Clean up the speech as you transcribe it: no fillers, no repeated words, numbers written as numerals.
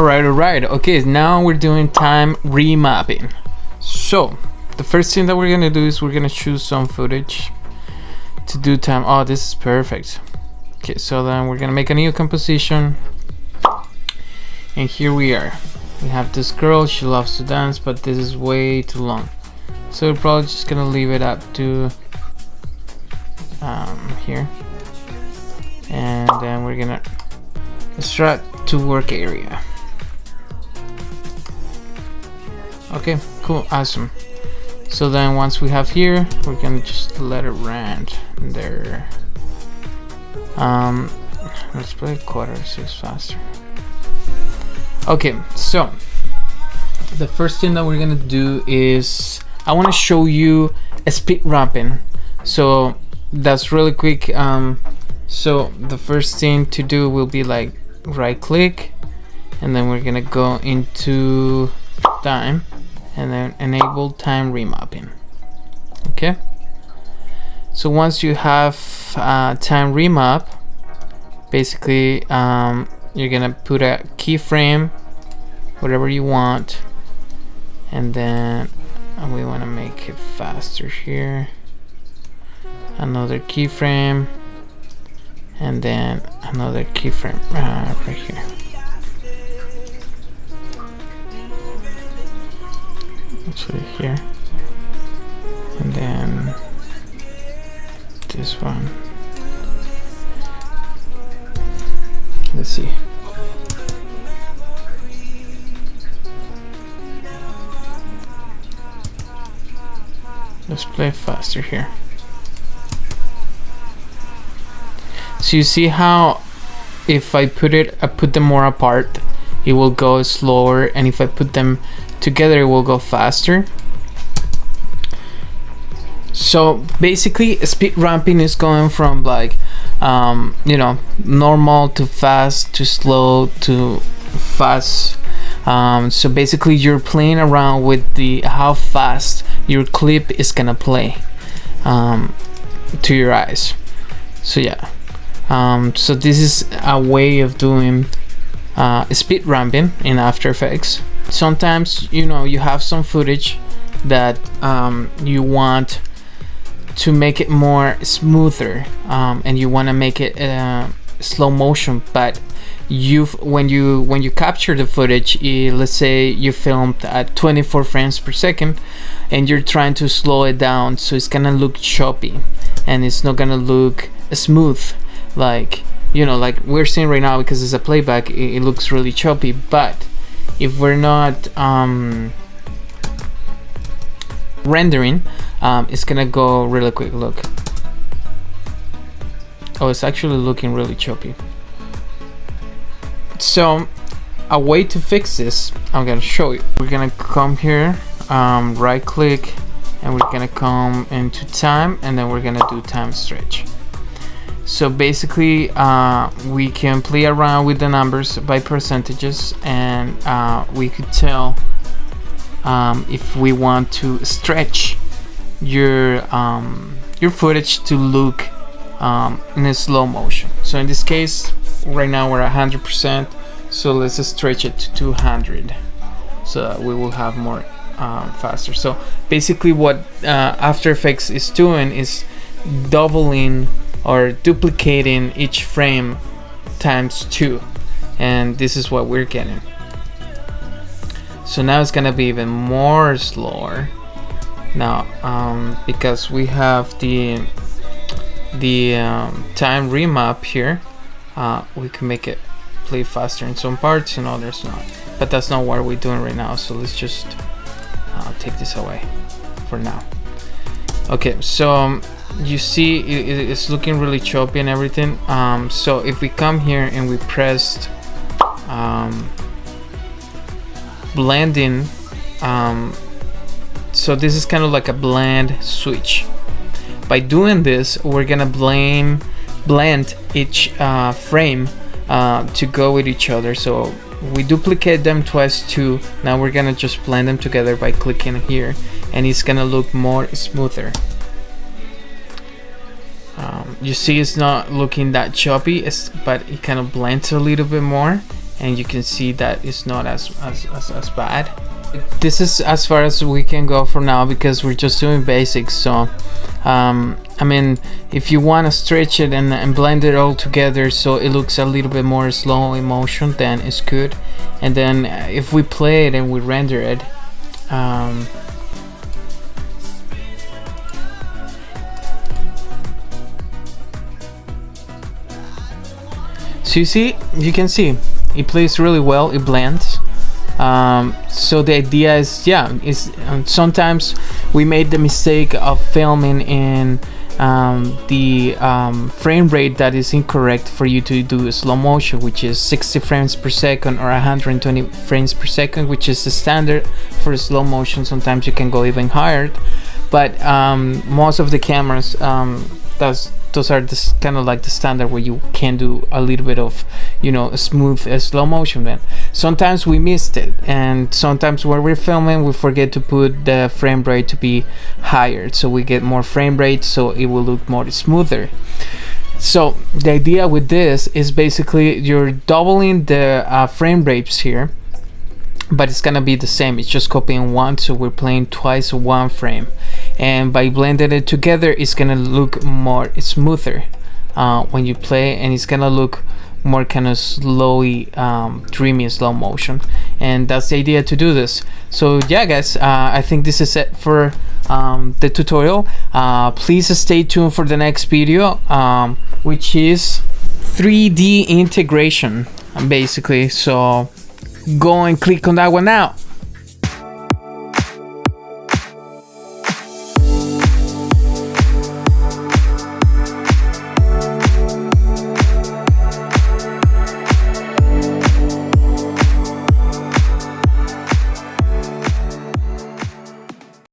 Alright. Okay, now we're doing time remapping. So, the first thing that we're gonna do is we're gonna choose some footage to do time. Oh, this is perfect. Okay, so then we're gonna make a new composition. And here we are. We have this girl, she loves to dance, but this is way too long. So we're probably just gonna leave it up to here. And then we're gonna extract to work area. Okay, cool, awesome. So then once we have here, we're gonna just let it run there. Let's play quarter so it's faster. Okay, so the first thing that we're gonna do is I want to show you a speed ramping. So that's really quick. So the first thing to do will be like right click, and then we're gonna go into time and then enable time remapping. Okay, so once you have time remap, basically you're gonna put a keyframe, whatever you want, and then we want to make it faster here. Another keyframe, and then another keyframe right here. Actually here, and then this one. Let's see. Let's play faster here. So you see how if I put them more apart, it will go slower, and if I put them together, it will go faster. So basically, speed ramping is going from like normal to fast to slow to fast. So basically, you're playing around with how fast your clip is gonna play to your eyes. So yeah, so this is a way of doing speed ramping in After Effects. Sometimes you have some footage that you want to make it more smoother, and you want to make it slow motion, but when you capture the footage, let's say you filmed at 24 frames per second and you're trying to slow it down, so it's gonna look choppy and it's not gonna look smooth like like we're seeing right now, because it's a playback. It looks really choppy. But if we're not rendering, it's gonna go really quick. Look, oh, it's actually looking really choppy. So a way to fix this, I'm gonna show you. We're gonna come here, right click, and we're gonna come into time, and then we're gonna do time stretch. So basically we can play around with the numbers by percentages, and we could tell if we want to stretch your footage to look in a slow motion. So in this case, right now we're at 100%, so let's stretch it to 200 so that we will have more faster. So basically what After Effects is doing is doubling or duplicating each frame times 2, and this is what we're getting. So now it's gonna be even more slower now, because we have the time remap here. We can make it play faster in some parts and others not, but that's not what we're doing right now. So let's just take this away for now. Okay, so you see it's looking really choppy and everything. So if we come here and we pressed blending, so this is kind of like a blend switch. By doing this, we're gonna blend each frame to go with each other. So we duplicate them twice too. Now we're gonna just blend them together by clicking here, and it's gonna look more smoother. You see it's not looking that choppy, but it kind of blends a little bit more, and you can see that it's not as bad. This is as far as we can go for now because we're just doing basics. So I mean, if you want to stretch it and blend it all together so it looks a little bit more slow in motion, then it's good. And then if we play it and we render it, so you can see it plays really well, it blends. So the idea is, sometimes we made the mistake of filming in the frame rate that is incorrect for you to do slow motion, which is 60 frames per second or 120 frames per second, which is the standard for slow motion. Sometimes you can go even higher, but most of the cameras, those are kind of like the standard where you can do a little bit of, a smooth slow motion. Then sometimes we missed it, and sometimes when we're filming we forget to put the frame rate to be higher, so we get more frame rate, so it will look more smoother. So the idea with this is basically you're doubling the frame rates here, but it's gonna be the same, it's just copying one, so we're playing twice one frame, and by blending it together it's gonna look more smoother when you play, and it's gonna look more kind of slowy, dreamy slow motion. And that's the idea to do this. So yeah guys, I think this is it for the tutorial. Please stay tuned for the next video, which is 3D integration basically. So go and click on that one now.